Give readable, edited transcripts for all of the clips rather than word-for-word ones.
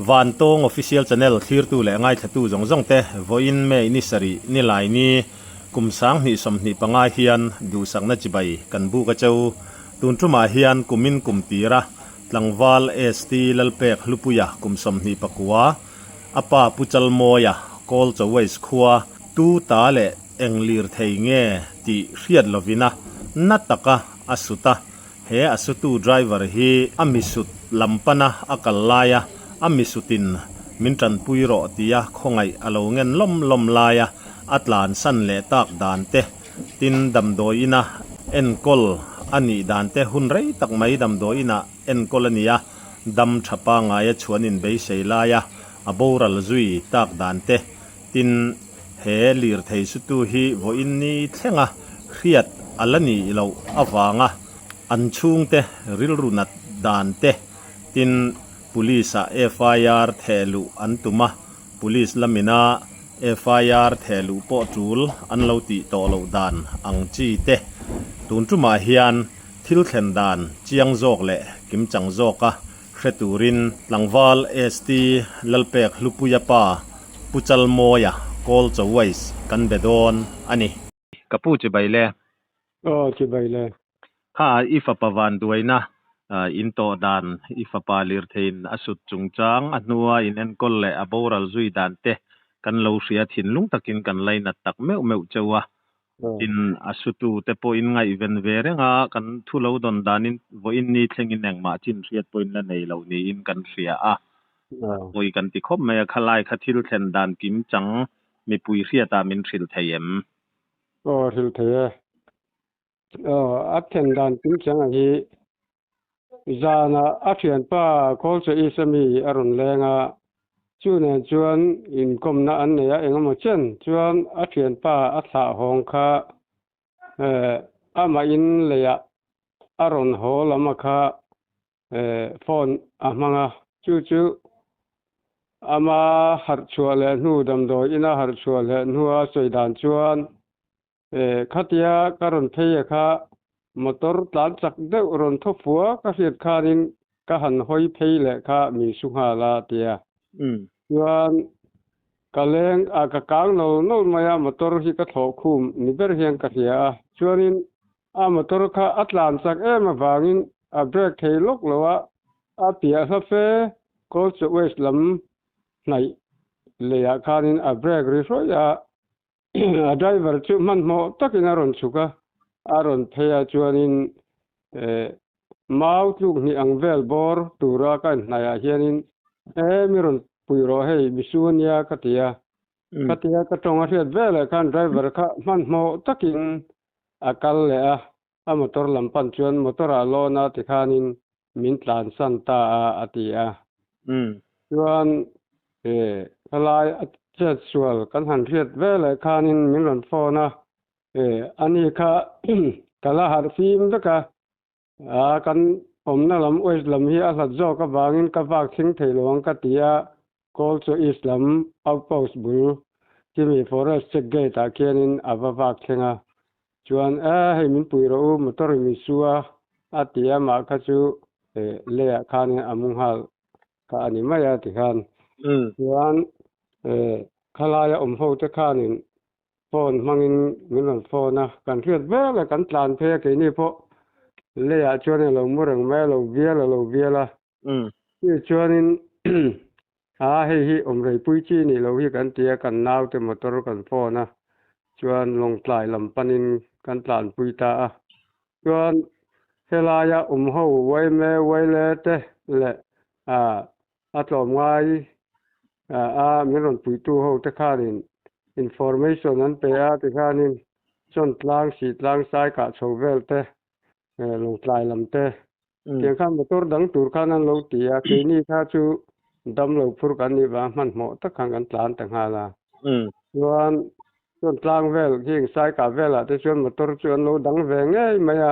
van tong official channel thir tu le ngai thatu jong jong te voin me inisari ni lai ni kumsang ni somni panga hian du sangna chibai kan bu ka chau tun tuma hian kumin kumtira tlangwal st lalpek hlupuya kumsomni pakua apa puchal moya kol chawais khuwa tu ta le englir theinge ti hriat lovina nataka asuta he asutu driver hi amisut lampana akallaya amisutin mintran puiro tia khongai alongen lom laya atlan san le tak dan te tin damdoina enkol ani dan te hun rei tak mai damdoina enkol ania dam thapa ngaya chuanin bei seilaya aboral zui tak dan te tin he lir thei su tu hi voin ni thlenga hriat alani lo awanga an chung te rilrunat dan te tin police FIR thelu antuma police lamina FIR thelu po tul anlo ti to lo dan ang chi te tun tuma hian thil thlen dan chiang jok le kim chang zoka hreturin langwal st lalpek hlupuya pa puchal moya kol chawais kan bedon ani kapu che baile che baile ha ifa pawan duaina into dan ifa palir thein asut chungchang anua in enkol le aboral zui dan te kan lo hria thin lung takin kan laina tak meu chewa tin asutu te po in ngai ven verenga kan thulo don danin vo in ni thlengin engma chin hriat point la nei lo ni in kan hria a oi kan ti khop me khalai khathil thlen dan kim chang mi pui hria ta min thil theiem thil theye athen dan kim chang a hi zana athian pa kol che isami aron lenga chune chuan in komna an ne ya engamo chen chuan athian pa atha hong kha ama in leya aron ho lama kha phone amanga chu ama har chuale nu dam do ina har chuale nuwa soidan chuan khatia karon theya kha motor tlan chak de ron thopua ka hiat khanin ka han hoi pheile kha mi sungha la tia chuan kaleng ka kang no maya motor hi ka tho khum ni ber hian ka hia chuanin a motor kha atlan chak em awangin a brake thei lok lowa a pia sa fe ko chu west lam nai leya khanin a brake ri soya a driver chu man mo takin aron chuka aron theya chuanin mau tluk ni angvel bor tura kan naya hianin miron puiro hei misunia katia ka tonga riat vele kan driver kha man mo takin akal le a motor lampan chuan motor a lona ti khanin min tlan san ta atia chuan kalai chat sual kan han riat vele khanin min ron phona ani kha kala har sim daka kan omna lam west lam hi a hlat zo ka wangin ka wak thing theilong ka tia kol chu islam outpost bul kimi forest check gate a kianin ava wak thenga chuan hei min puiro motor mi suwa atia ma kha chu le khanin amung hal ka ani maya ti khan chuan khalaya ho te khanin phone mangin min phone kan riat vele kan tlan phe ke ni pho leya chuan lo murang me lo viala ni chuanin hei hi omrei pui chi ni lo hi kan tia kan nau te motor kan phone chuan long tlai lam panin kan tlan pui ta chuan helaya ho wai me wai le te le atlom ngai min pui tu ho te khanin information an pe ti khanin chon tlang si tlang sai ka chovel te long tlai lam te tiang khan motor dang tur khan an lo tia ke ni kha chu dam lo phur kan ni ba man mo ta khang kan tlan ta hala chuan chon tlang vel king sai ka vela te chuan motor chuan lo dang ve nge maya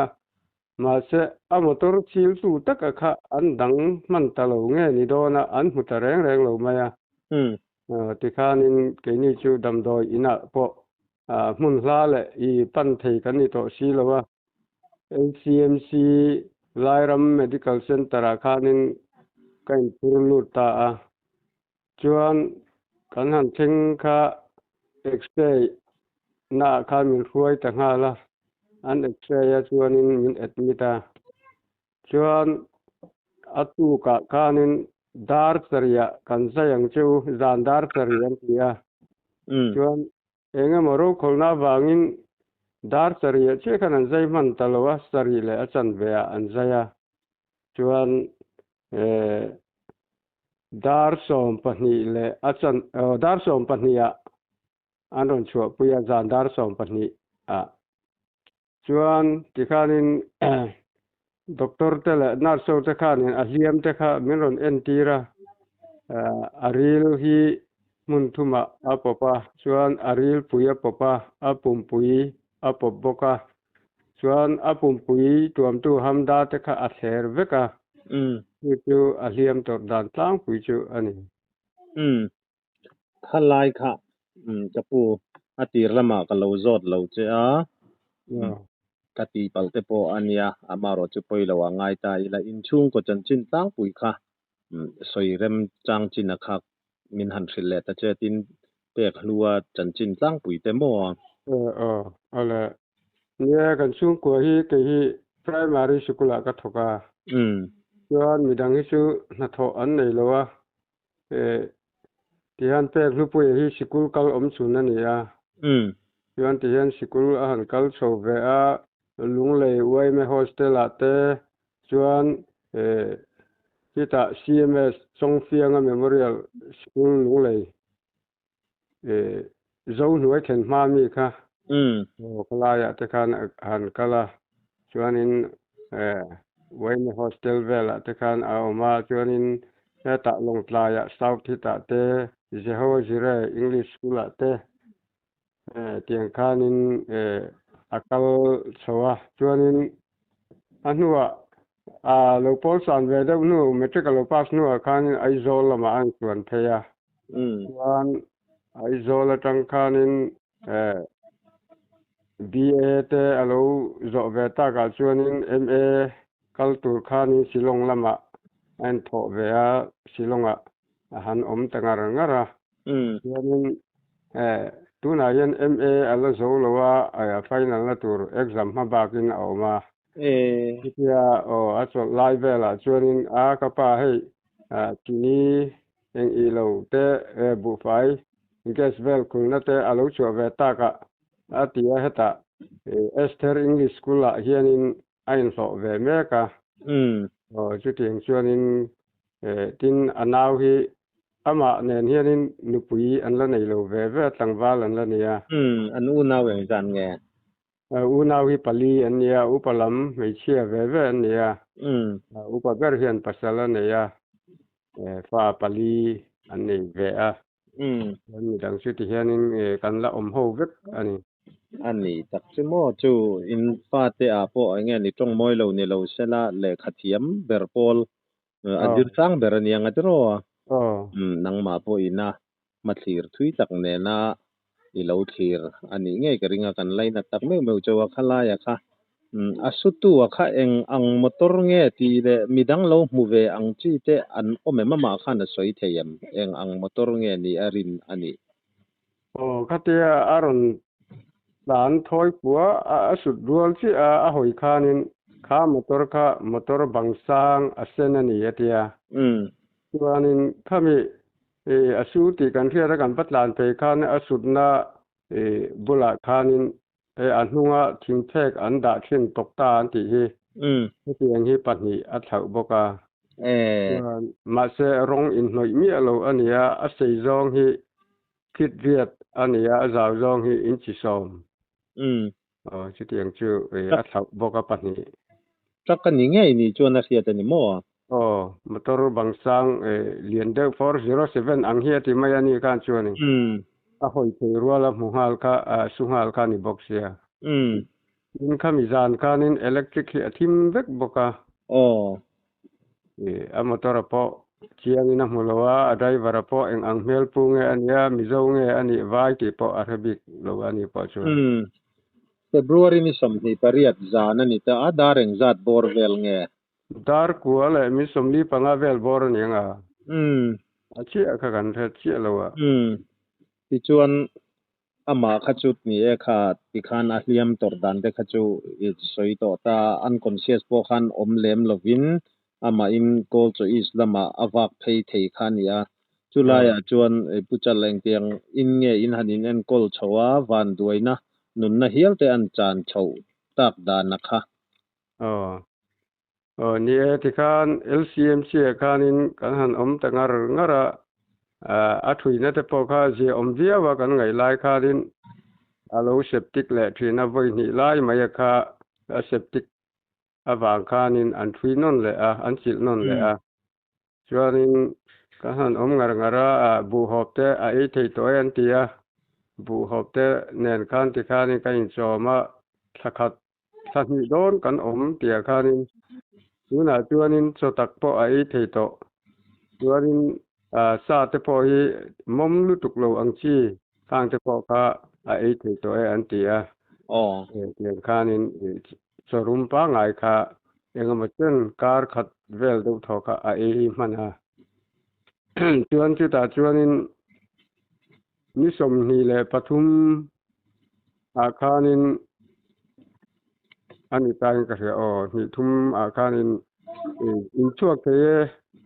ma se a motor chil tu tak kha an dang man ta lo nge ni do na an hu ta reng lo maya ti khanin ke ni chu dam doi ina po mun hla le I pan thei kan ni to si lowa LCMC Lairam Medical Center khanin kain purlu ta จวนกันหันถึงค่าเอ็กซ์เรย์หน้าค่ามีรวยต่างหากละอันเอ็กซ์เรย์จวนนี้มันเอ็ดมิตาจวนอัตุกะค่านี้ดาร์สเรียกันซะยังจูจานดาร์สเรียนเตียจวนเองมรู้คนหน้าบางินดาร์สเรียเชื่อขนาดใจมันตลอดสรีเลยอาจารย์เบียอันใจจวนดาร์สอมปนีเลยอาจารย์ดาร์สอมปนีอันนั้นชัวปุยจานดาร์สอมปนีจวนที่ข้านินด็อกเตอร์เตลนักสู้ที่ข้านินอาเซียมที่ข้ามิรอนเอ็นทีระอาริลฮีมุนทุมาอาปปะจวนอาริลปุยปปะอาปุ่มปุยอาปบบกะจวนอาปุ่มปุยตัวมตัวฮัมดาที่ข้าอาเซอร์เวกะจูอาเซียมตัวดันตั้งปุยจูอันนี้ถ้าลายค่ะจะปูอาตีระมากะโลจอดโลเจกะตีปัลเตโปอันเนียอามารอจุปอยละว่าง่ายตายละอินชุงก็จันจินตั้งปุยค่ะสอยเรมจังจินนะคะมินหันสิเลตะเจตินเปกลัวจันจินตั้งปุยเตโมเอาละเนี่ยกันชุงกว่าฮีกะฮี primary school กะทกะจวนมีดังฮิสุนะทออันไหนละวะที่ฮันเปกลุปุยฮีสกูลกัลอมสุนันเนี่ยจวนที่ฮันสกูลอาหันกัลโซเวอาลุงเลยไว้ไม่โฮสเทลอาเตจวนที่ตา CMS ทรงเฟียง Memorial School ลุงเลยเจ้าหน่วยเข็นมามีค่ะกลายแต่คันหันกะละจวนนินไว้ในโฮสเทลเวลาแต่คันเอามาจวนนินตะลงลายเซาที่ตะเตเจโฮจิเร English School เตเตียงคันินอักลสวะจวนนินอันนัวโลโพสันเวดนูเมตริกโลปัสนัวคันไอโซลมาอันส่วนเพียวันไอโซลตังคันินBA เตอโลโซเวตากาจวนิน MA คัลตูคันินสิลงลมาอันโทเวียสิลงหันตังารงาระจวนินตูนายัน MA อโลโซลว่าfinal ละตู exam มาบากินเอามาที่อัศวไลเวลจวนินกะปาให้ที่นี้เองอีโลเตบุไฟเกสเวลคุณนะเตอโลโซเวตากาatia heta Esther English School hianin ain so ve meka chuting chuanin tin anaw hi ama nen hianin nupui an la nei lo ve ve tlangwal an la nia an unaw eng jan nge unaw hi pali an nia upalam mei chia ve ve an nia upagar hian pasala nia fa pali an nei ve an mi dang chuti hianin kan la ho vek aniอันนี้จักซิโมจูอินฟาเตอาโปไอ้เงี้ยนี่จงมอยโลนี่โลเซละเลขะเทียมเบอร์โปลอันยุสังเบอร์นี่ยังอะตรอนังมาโปอินะมาทีร์ทุยตักเนนะอีโลทีร์อันนี้เงี้ยกะริงกันไลนะตักเมวจวะคะลายะค่ะอสุตุวะค่ะเองอังมอตอร์เงี้ยตีเลมีดังโลมูเวอังจีเตอันโอเมมะมาค่ะนะสวยเทียมเองอังมอตอร์เงี้ยนี่อรินอันนี้กะเตียอารอนหลานถอยปัวสุดรวลที่หอยคานินข้ามอเตอร์บังซางเซนนี่เตียตัวนินข้ามีสุติกันเทียรกันปัตลานไปคานสุดนาบุลาคานินอันหัวทิมเทกอันดาเช่นตกตาอันที่ที่เตียงที่ปัจนิอัตถบกามาเสรงอินหน่อยมีอโลอันนี้เสยจงที่คิดเวียดอันนี้จาวจงที่อินชิซอมชื่อเตียงชื่ออัตถบกาปัจนิจักกันยังไงนี่จวนนักเรียนนี่มั่วมอเตอร์บังซังเลียนเดอร์407อังเฮียที่ไม่ยันนี่การชวนนี่หอยเทรัวละมุฮัลคาสุฮัลคานี่บอกเสียอินคามิจานคานินอิเล็กทริกทิมเวกบกามอเตอร์พอเชียงนะมุลวะไดวาร์พอเอ็งอังเมลปุงอันยามิโซงอันนี้ไว้ที่พออาราบิกโลวานี่พอชวนFebruary ni somni pariat zana ni ta adareng zat borvel nge dar kuale mi somni pangavel bor ni nga อาเชียค่ะกันเชียแล้วอ่ะติจวนอามาขจุดนี่ค่ะติคานอาเลียมตอร์ดันเดขจูอิสอยตอตาอันคอนเชียสโปคันอมเลมลวินอามาอินโกลโจอิสลามาอวักเพเทคันยาจุลายจวนปุจเลงเตียงอินเงอินหันอินเอนโกลชัววันด้วยนะนุนนะเฮียลเตอันจานชาวตักดานนะคะนี่ที่คัน LCMC คันินกันหันตะงาระอาถุยนะแต่พอคาสิเวียว่ากันไงลายคาดินอาโลเซปติกแหละที่นะไว้นี่ลายมายาคาเซปติกอาวางคานินอันทุยนนแหละอันสิลนนแหละจวนินกันหันงาระบูฮอบเตไอเทตัวอันเตียบูฮอบเตเนนคันที่คานิกันจอมาสักนิดโดนกันเตียคานินอยู่นะจวนินสตักพอไอเทโตจวนินซาเตพอฮีมอมลุตุกโลอังชีข้างเตพอคาไอเทโตอันเตียเตียคานินสรุมปางไอคายังมาเช่นการขัดเวลดูทอคาไอมันฮะจวนที่ตาจวนินนิสมนีเลปทุมอาคานินอันนี้ตายก็เสียนี่ทุมอาคานินอินชั่วเกย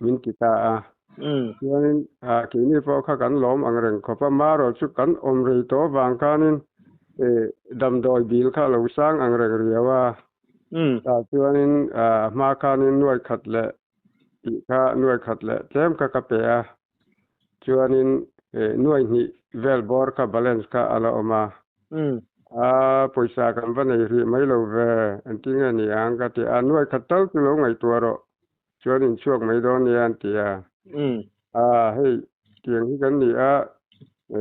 มินกิตาจวนินกีนี่พอข้ากันล้อมอังเรงขอประมาเราชุกันรีโตบางคานินดำดอยบิลข้าเราสร้างอังเรงเรียว่าจวนินมาคานินนวยขัดและอีกนวยขัดและเต็มกะเปียจวนินนวยนี่เวลบอร์คาบาลานซ์คาอาลาออกมาปอยสากันวันนี้ไม่รู้ว่าอันที่เงี้ยนี่อังกตินวยขัดเต้ากิโลไงตัวเราจวนินช่วงไม่โดนนี่อันที่ให้เตียงที่กันนี่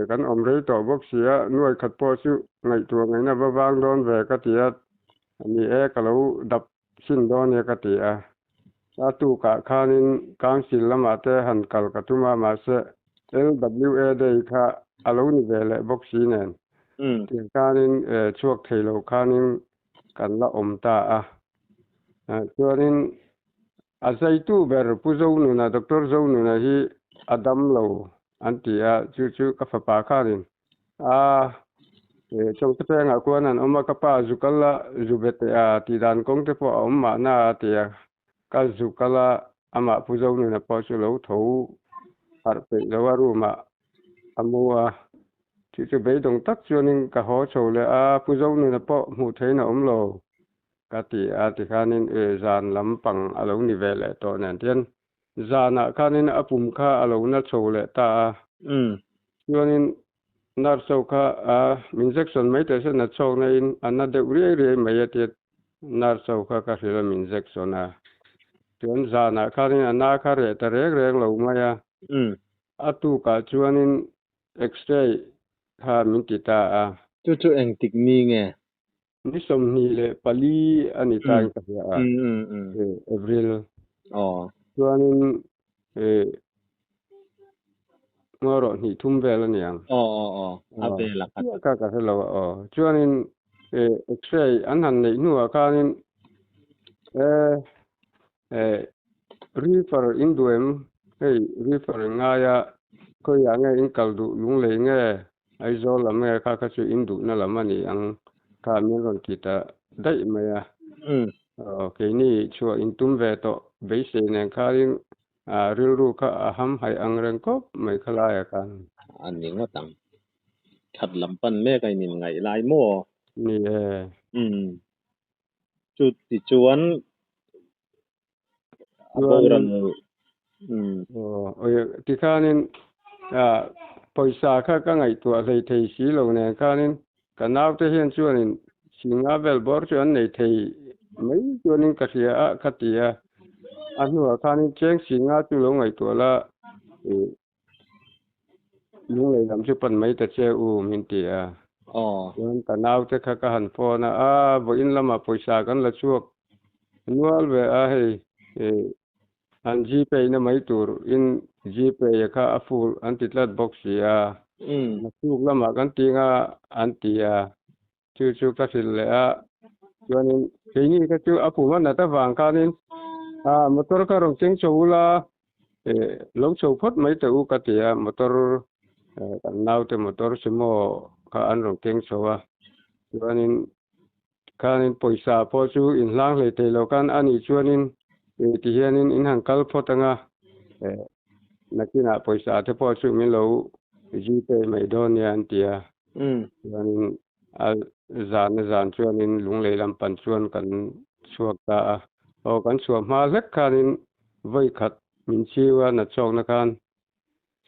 กันรีต่อบอกเสียนวยขัดพอชื่อไงตัวไงนะบางโดนแวกติอันนี้ก็เราดับสิ้นโดนเนี่ยกติตูกะคานินกางศิลละมาเตหันกัลกตุมาเส LWA ได้ค่ะอาลูนิเวลบอกสีเนนที่คานินช่วงเทโลคานินกันละตาช่วนินอาศัยตู้เบอร์ผู้เจ้าหนูนะดร.เจ้าหนูนะที่อดัมโลอันที่จู่ๆกับฟ้าคานินจงเตงกวนนั้นมากป้าจุกละจุเบตที่ด้านกงเตปอมาหน้าที่ก็จุกละมาผู้เจ้าหนูนะพอสุโลทูปาร์เปลวารุมามัวจู่ๆไปตรงตักจวนก็หัวโฉเลยผู้เจ้าหนูนะพอหูเทนโลกติที่ขานินจานลำปังอาลูนิเวลตัวนั้นเทียนจานขานินปุ่มข้าอาลูนัดโฉเลยตาจวนินนาร์โซคามินเซ็กชันไม่แต่เช่นนัดโฉในอันนั้นเดือดเรื่อยๆไม่ยัดเย็ดนาร์โซคาก็คือมินเซ็กชันจวนจานขานินนาคาเรตเร่งๆเราไม่ตุกาจวนินเอ็กซ์เรย์ข้ามินติตาจู่ๆเองติกนี่ไงนิสมนีเลปาลีอันนี้ตายก็เสียเอเวริลจวนินมารอนี่ทุ่มเวลนี่ยังอาเบลักก็คือเราจวนินเอ็กซ์เรย์อันนั้นในนัวคานินรีเฟอร์อินดูเอ็มรีเฟอร์ง่ายก็ยังไงอินกัลดูลุงเลยไงไอโซลาไม่ค่าก็จะอินดูนั่นละมันยังข้ามีคนคิดได้ไหมโอเคนี่ชัวอินทุ่มเวทเบสเนี่ยข้ารินรู้ข้าห้ามให้อังเรงก็ไม่คลายกันอันนี้ก็ตั้งขัดลำปันแม่ไก่นินไงลายมั่วนี่จุดติจวนบรันที่ข้านินปอยสาข้าก็ไงตัวใส่เทสีโลเนี่ยข้านินกันเอาแต่เห็นชวนินสิงห์เวลบอร์ชวนในเทไม่ชวนินก็เสียคติอันนู้นข้านินเจ้งสิงห์จุลงไงตัวละลุงเลยทำชุปันไม่แต่เจ้ามินตีวันกันเอาแต่ข้าก็หันฟอนะบ่อินละมาปอยสากันละช่วงนัวเวให้อันจีเปย์นะไม่ตัวอินจีเปย์ข้าฟูลอันติดลัดบ็อกซี่มาสู้ละมากันติงอันตีจู่ๆก็สิเลยจวนนี้ทีนี้ก็จู่ปู่มันน่ะตะวางกันมอเตอร์ก็ร้องเสียงโชว์ละ lok chopot mai te u katia motor kan nau te motor simo ka an rong keng sowa chuanin kanin poisa po chu in hlang le te lokan ani chuanin ti hianin in hankal photanga nakina poisa te po chu min lo ji te mai don yan tia chuanin al zan chuanin lung le lam pan chuan kan chuak ta o kan chuam ma lek kanin voi khat min chiwa na chok na kan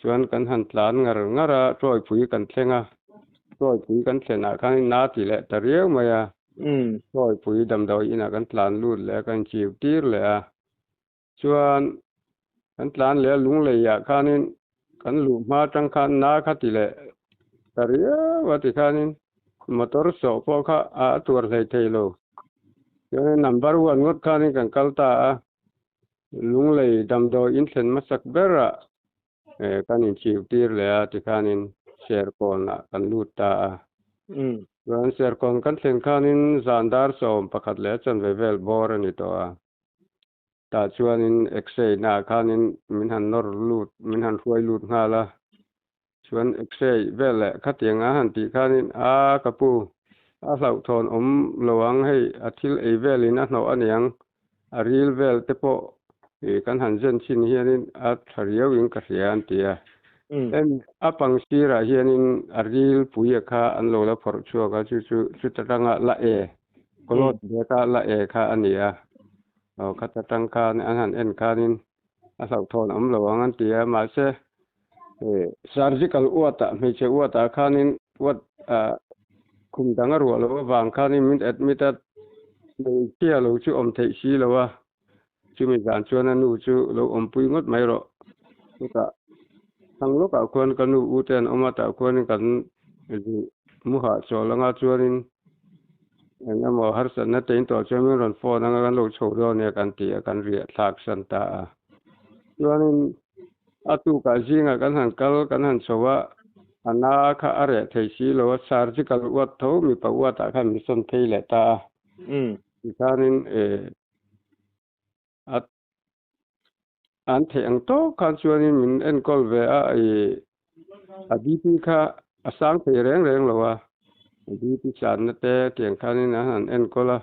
chuan kan han tlan ngara troi phui kan thlenga troi phui kan thlena kan na ti le tarieu maya troi phui dam doi ina kan tlan lut le kan chiu tir le chuan kan tlan le lung le ya kanin kan lu ma tang khan na khati le tarieu wa ti kanin motor so po kha a tur le theilo chuan number 1 ngot kanin kan kalta lung le dam doi in thlen ma sak bera kanin chiu tir le ti kanin share kon kan lut ta wan share kon kan thlen kanin zandar som pakhat le chan vel bor ani to ta chuanin exay na kanin min han nor lut min han huai lut ngala chuan exay vel le khatianga han ti kanin kapu hlau thon lowang hei athil ei velin a hno aniang a ril vel te po kan han zen chin hianin a thariau in ka hian tia apang sira hianin a ril puya kha an lo la phor chuaka chu tatanga la kolot de ka la kha ania khata tangka an han en kanin a hlau thon lowang an tia ma se surgical uata me che uata kanin wat kum danga ro lo wang kanin min admitted le tia lo chu thei si lo wa chu mi gan chuan anu chu lo pui ngot mai ro ta thang lo ka kon kanu uten ta kon kan mu ha cho langa chuanin nga mo har san na tein to chuan ron phone nga kan lo chho ro ne kan ti kan ria thak san ta chuanin atu ka jinga kan han kal kan han chowa ana kha are thei si lo surgical wat tho mi pa wa ta khan mi son thei le ta kanin an theng to kan chuanin min en kol ve a bp kha asang pe reng lo wa bp chan na te tiang khanin han en kola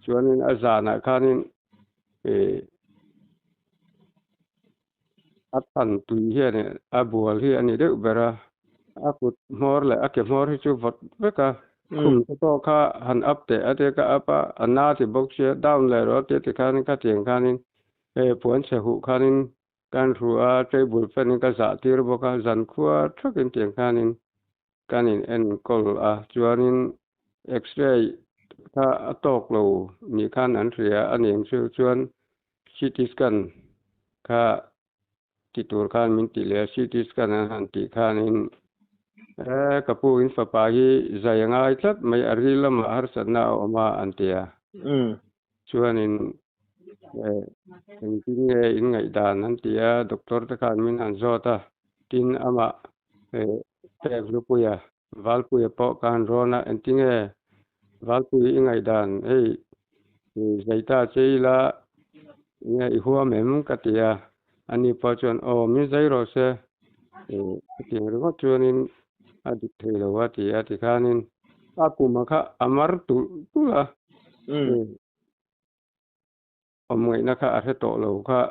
chuanin azana khanin athan tui he ne abual hi ani de bera akut mor le ake mor hi chu vot beka kum to kha han up te ate ka apa anna ti box down le ro te khanin ka tiang khanin puan che hu khanin kan ruwa table fen ka za tir boka zan khuwa thokin tiang kanin en kol chuanin x-ray ka atok lo ni khan an ria aning chu chuan CT scan ka titur khan min ti le CT scan han ti khanin kapu in fa pa hi zayanga itlat mai arilam har sanna oma antia chuanin in ngai dan an tia doctor ta khan min han zota tin ama pek lupuya valpuya po kan rona entinge valpuya ngai dan ei zaita cheila nge huwa mem katia ani po chuan mi zairo se ting ro chuanin adik thelo wa ti khanin akuma kha amar tula ngai na kha are to lo kha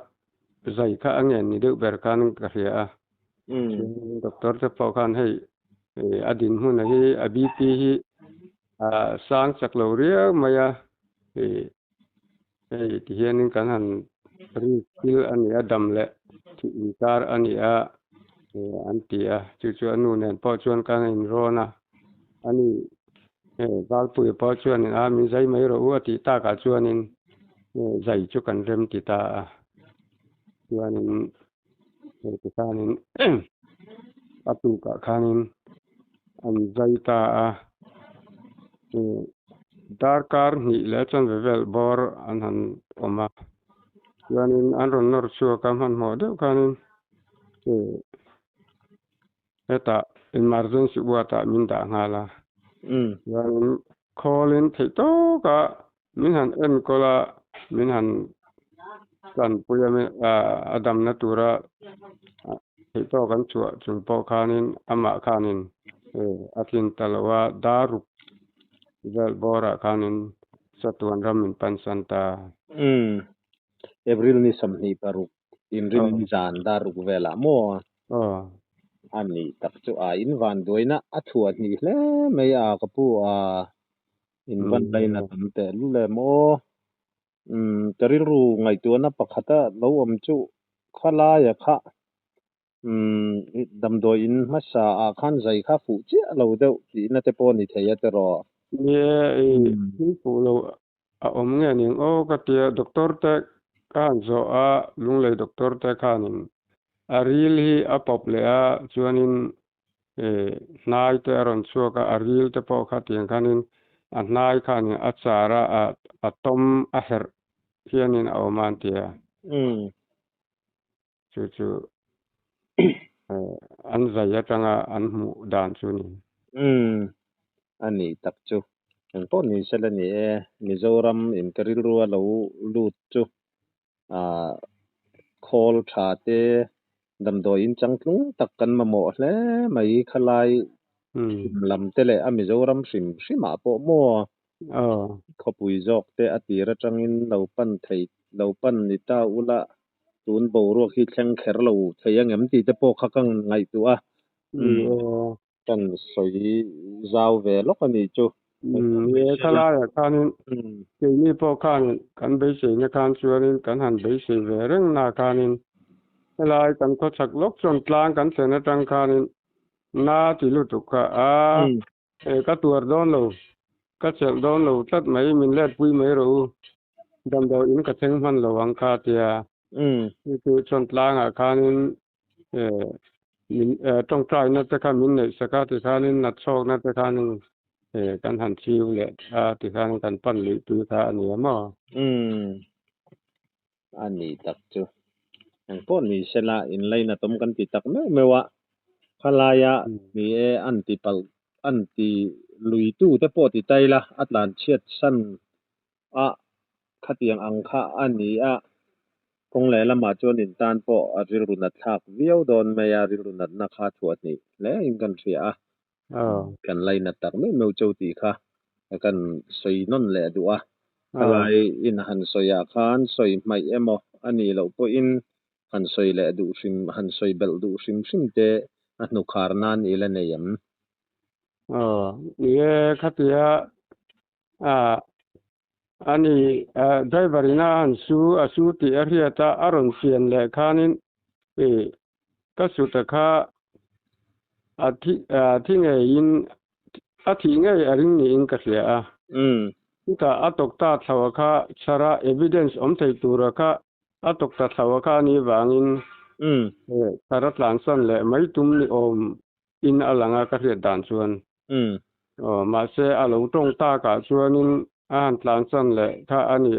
zai kha angen ni de ber kan ka ria doctor te po kan hei adin hun hi abp hi sang chak lo ria maya ti hianin kan han ri skill ani adam le ti tar ani antia chu anu nen po chuan kan in rona ani valpu po chuan mi zai mai ro ti ta ka chuanin zai chu kan rem ti ta chuanin ti kanin atu ka khanin an zai ta darkar ni le chan vel bor an han oma chuanin an ron nor chu kam han mo de kanin eta emergency wata min da ngala chuanin call in thei to ka min han en kola min han kan puyame adam natura ito kan chua chumpo khanin ama khanin atin talawa daruk vel bora khanin satuan ramin pansanta April ni samni paruk inrin jan daruk vela mo ani tak chu a in van doina athuat ni hle mai a kapu a in van laina tamte lu le mo taril ru ngai tu na pakhata lo om chu khala ya kha damdo in masa a khan zai kha fu chi lo deu ti na te pon ni theya te ro ye fu lo a om nge ning o ka tia doctor te kan zo a lunglei doctor te khanin a really a pople a chuanin nai te ron chuaka a real te po kha tiang khanin a nai khanin a chara a tom a her hianin a oman tia chu an zaya tanga an mu dan chuni ani tak chu ang pon ni sala ni Mizoram in karil ruwa lo lut chu call tha te damdo in changtlung takkan mamo hle mai khalai lam te le a Mizoram shima po mo khopui jok te atira tangin lo pan thei lo pan ni ta ula tun bo ro khi thleng kher lo theiang em ti te po khakang ngai tu a kan soi zau ve lok ani chu ye khala khanin ke ni po khan kan be se ne khan chuarin kan han be se ve reng na khanin lai kan ko chak lok chon tlang kan se na tang khanin na ti lu tu ka ka tuar don lo ka chel don lo tat mai min let pui mai ro dam do in ka theng man lo ang kha tia tu chon tlang a khanin min tong trai na te kha min nei saka ti khanin na chok na te khanin kan han chiu le ti khan kan pan li tu tha ani ma ani tak chu ang pon ni sela in laina tom kan ti tak mewa khalaya mi anti lui tu te po ti taila atlan chiat san a khatiang angkha ani a kong le lama chon in tan po aril runat thak viau don meya ril runat na kha thuat ni le in kan thria kan laina tak meu chau ti kha kan soi non le du a alai in han soya khan soi mai emo ani lo po in han soi le du sim han soi bel du sim te anu kharnan ila neyam ye khatia ani driver ina an su ti ariata aron sian le khanin ka su ta kha thi nge in thi nge aring ni in ka sia ta atok ta thawa kha chara evidence om thei tura kha atok ta thawa kha ni wangin tarat lan san le mai tum ni om in alanga ka ria dan chuan ma se alo tong ta ka chuanin an tlan san le kha ani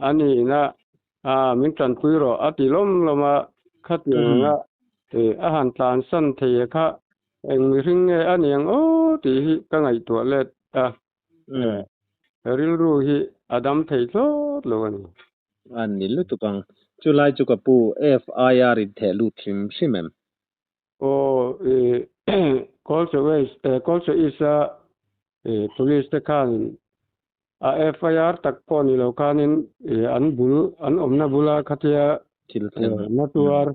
ani na min tan pui ro atilom loma khatinga han tlan san thei kha eng ring ani ang ti ka ngai to le ril ru hi adam thei tho lo ani lu tukang chulai chukapu FIR in thelu thim simem culture is police te khan FIR tak po ni lo khanin an omna bula khatia natuar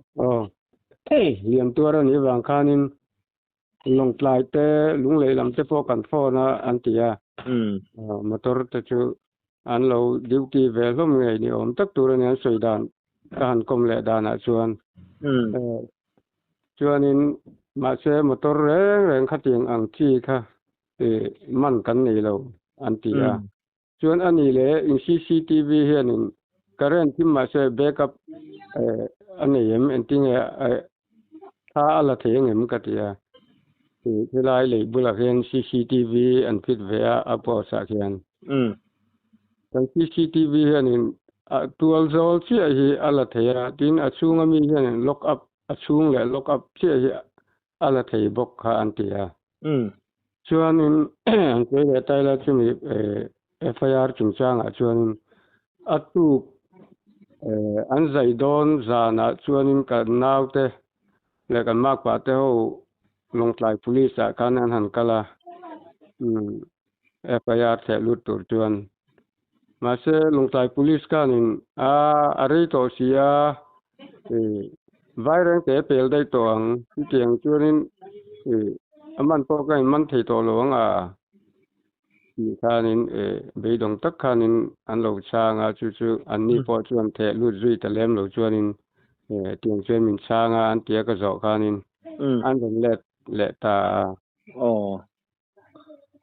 liam tuar ani wang khanin long tlai te lunglei lam te po kan fo na antia motor te chu an lo duty ve lom ngai ni om tak tur ani soidan kan kom le dana chuanin ma se motor reng khatiang ang chi kha man kan nei lo antia chuan ani le in CCTV hianin current tim ma se backup ani em enting tha ala thengem katia lai le bula hian CCTV an fit ve a po sa hian kan CCTV hianin tual zol chi hi ala theya tin achunga mi hian lock up achung le lock up chi hi ala thei bok kha antia chuanin an ke le taila chumi FIR chungchang chuanin atu อันใจโดนจานะชวนนิกันนาวเตและกันมากกว่าเตาลงไล police กันนั้นหันกะละFIR แท้ลุดตัวจวนมาเสลงไล police กันอะไรตัวเสียไว้แรงแต่เปลได้ตัวที่เกียงชวนนิมันพอกันมันที่ตัวหลวงที่คานินเบดงตักคานินอันโลชางจู่ๆอันนี้พอชวนแท้ลุดจุยตะเลมโลชวนนินเตียงชวนมินชางอันเตียกะจอคานินอันเป็นแลตา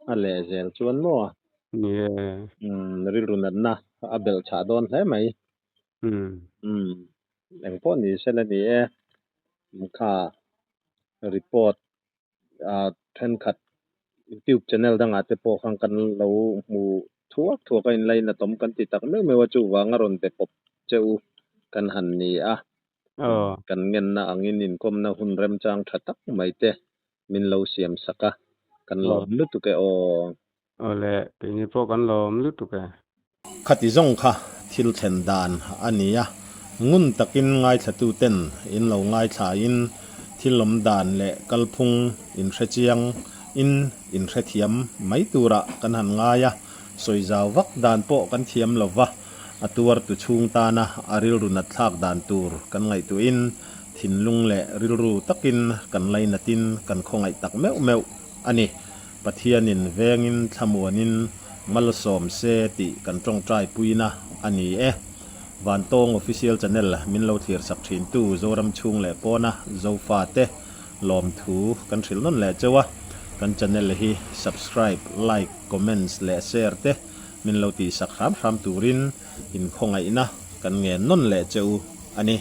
อันแลเซลชวนบ่นี่ริรุนันนะอเบลชาดอนใช่ไหมแหล่งพวกนี้เช่นนี้ค่ารีพอร์ตเทรนคัด YouTube channel ดังอาจจะพอคังกันเราหมู่ทั่วกันไลนะตอมกันติตักไม่ว่าจูว่างารนแต่ปบเจ้ากันหันนี่กันเงินนะอังนินกมนะหุ่นเรมจางทัตักไม่เตมินเราเสียมสักกันลอมลุตุกแหละปีนี้พวกกันลอมลุตุกขัดจงค่ะทิลเทนดานอันนี้งุนตักินง่ายทะตูเต็นอินเราง่ายชาอินทิลลมดานและกัลพุงอินเรเจียงอินเรเทียมไม่ตูระกันหันง่ายสวยจาวักดานโปกันเทียมลวะอตัวตุชุงตานะอาริลรุนัดทักดานตูรกันไงตัวอินทินลุงและริลรูตักินกันไลนัตินกันคงไอตักแมวอันนี้ปะเทียนินเวงินทมวนินมัลสอมเซติกันตรงใจปุยนะอันนี้วันตง official channel มินเราเทียร์สักถินตู้โจรำชุงและปอนะโจฟาเตลอมถูกันถิลนั่นแหละเจ้าวะกัน channel ฮี subscribe like comments และ share เตมินเราตีสักครามตูรินอินคงไอนะกันเงินนั่นแหละเจ้าอันนี้